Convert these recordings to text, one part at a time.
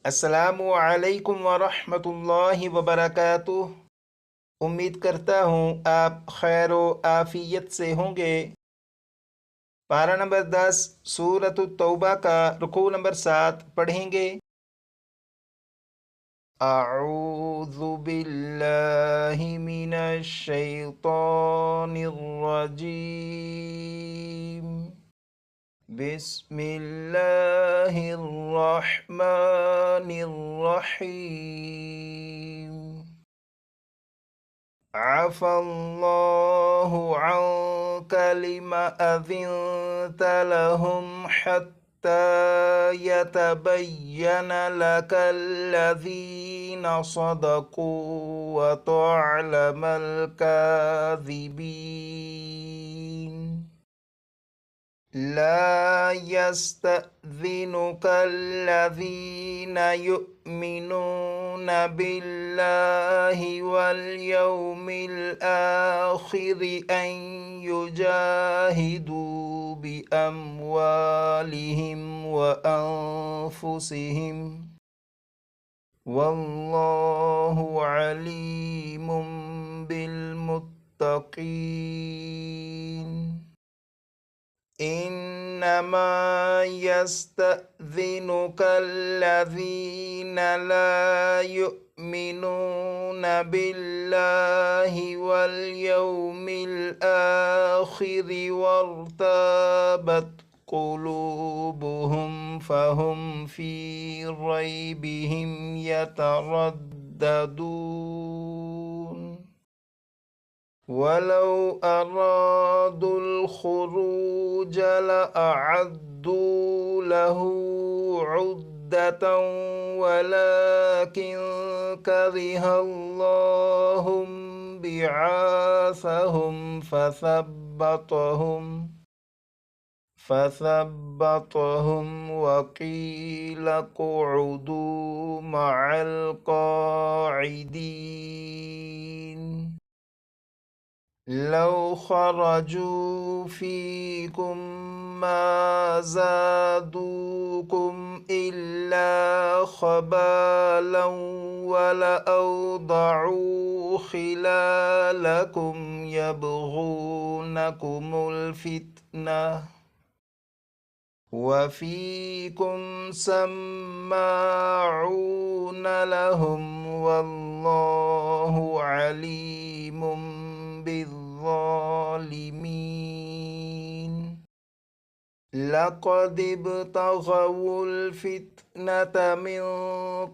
अस्सलामु अलैकुम वरहमतुल्लाहि वबरकातुह। उम्मीद करता हूँ आप खैर व आफियत से होंगे। पारा नंबर 10 सूरत तौबा का रुकू नंबर 7 पढ़ेंगे। अऊज़ु बिल्लाहि मिनश शैतानिर रजीम। बिस्मिल्लाहिर रहमानिर रहीम। अफ़ल्लाहु अन्का लिमा अज़िनत लहुम हत्ता यतबय्यन लकल्लज़ीना सदक़ू व तअलमल काज़िबीन। لا يستأذنك الذين يؤمنون بالله واليوم الآخر أن يجاهدوا بأموالهم وأنفسهم والله عليم بالمتقين. إنما يستأذنك الذين لا يؤمنون بالله واليوم الآخر وارتابت قلوبهم فهم في ريبهم يترددون. ولو أرادوا الخروج لأعدوا له عدة ولكن كره الله بعاثهم فثبطهم وقيل اقعدوا مع القاعدين. لو خرجوا فيكم ما زادوكم إلا خبالا ولأوضعوا خلالكم يبغونكم الفتنة وفيكم سماعون لهم والله عليم بالظالمين. لقد ابتغوا الفتنة من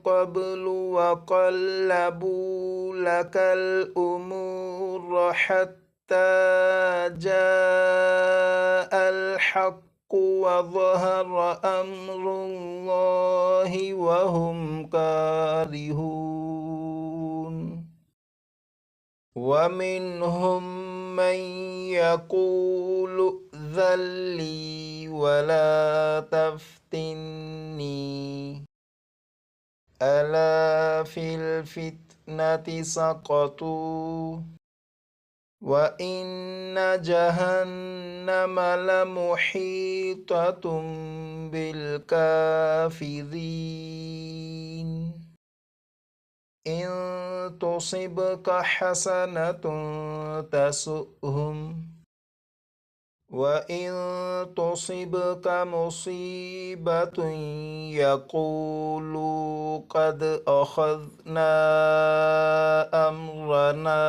قبل وقلبوا لك الأمور حتى جاء الحق وظهر أمر الله وهم كارهون. ومنهم من يقول ائذن لي ولا تفتني ألا في الفتنة سقطوا وإن جهنم لمحيطة بالكافرين. إن تصبك حسنة تسؤهم وإن تصبك مصيبة يقولوا قد أخذنا أمرنا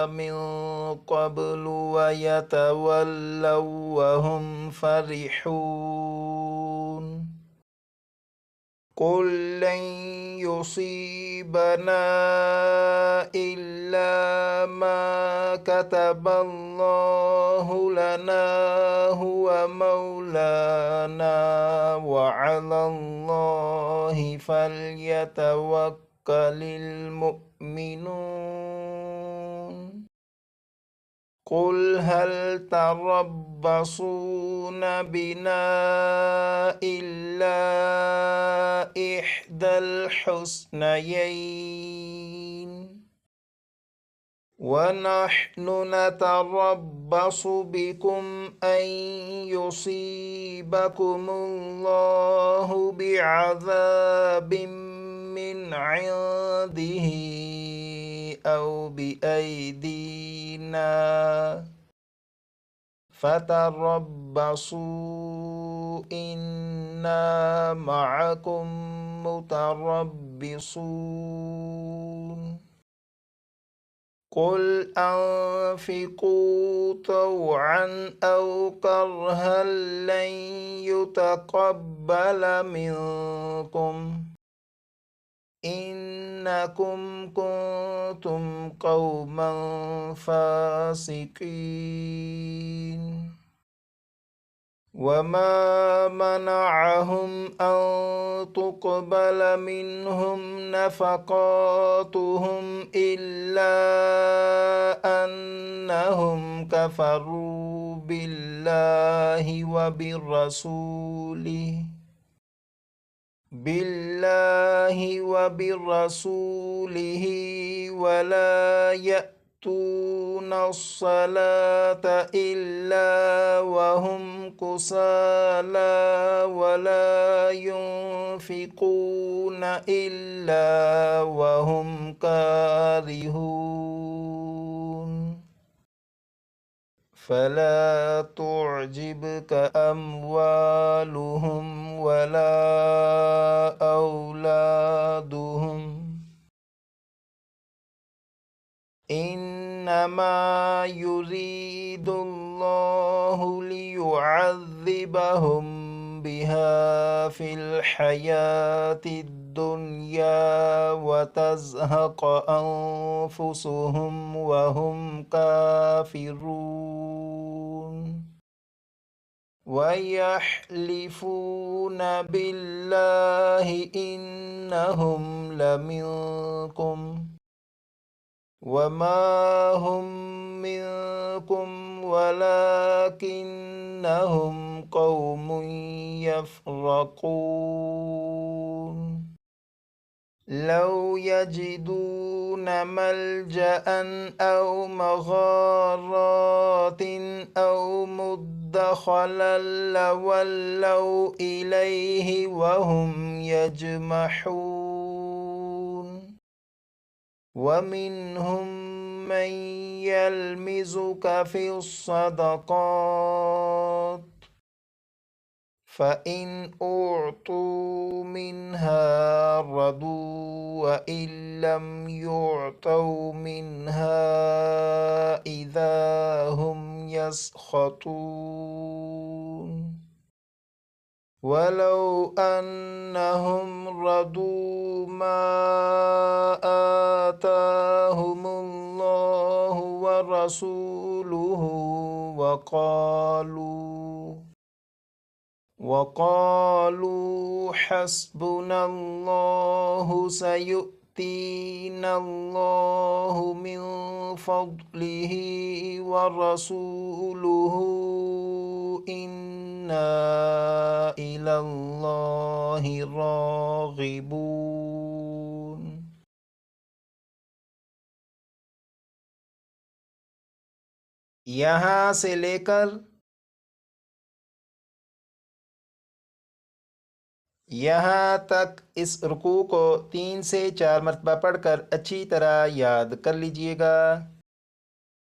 من قبل ويتولوا وهم فرحون. قل لن يصيبنا إلا ما كتب الله لنا هو مولانا وعلى الله فليتوكل المؤمنون. قل هل تربصون بنا إلا إحدى الحسنيين ونحن نتربص بكم أن يصيبكم الله بعذاب عنده أو بأيدينا فتربصوا إنا معكم متربصون قل أنفقوا طوعا أو كرها لن يتقبل منكم إنكم كنتم قوما فاسقين وما منعهم أن تقبل منهم نفقاتهم إلا أنهم كفروا بالله وبرسوله ولا يأتون الصلاة إلا وهم كسالى ولا ينفقون إلا وهم كارهون فلا تعجبك أموالهم ولا أولادهم إنما يريد الله ليعذبهم بها في الحياة الدنيا وتزهق أنفسهم وهم كافرون ويحلفون بالله إنهم لمنكم وما هم منكم ولكنهم قوم يفرقون لو يجدون ملجأ أو مغارات أو مدخلا لولوا إليه وهم يجمحون ومنهم من يلمزك في الصدقات فإن أعطوا منها رضوا وإن لم يعطوا منها إذا هم يسخطون ولو أنهم رضوا ما آتاهم الله ورسوله وقالوا حسبنا الله سيؤتينا الله من فضله ورسوله إنا إلى الله راغبون यहाँ से लेकर यहाँ तक इस रुकू को 3 से 4 मरतबा पढ़कर अच्छी तरह याद कर लीजिएगा।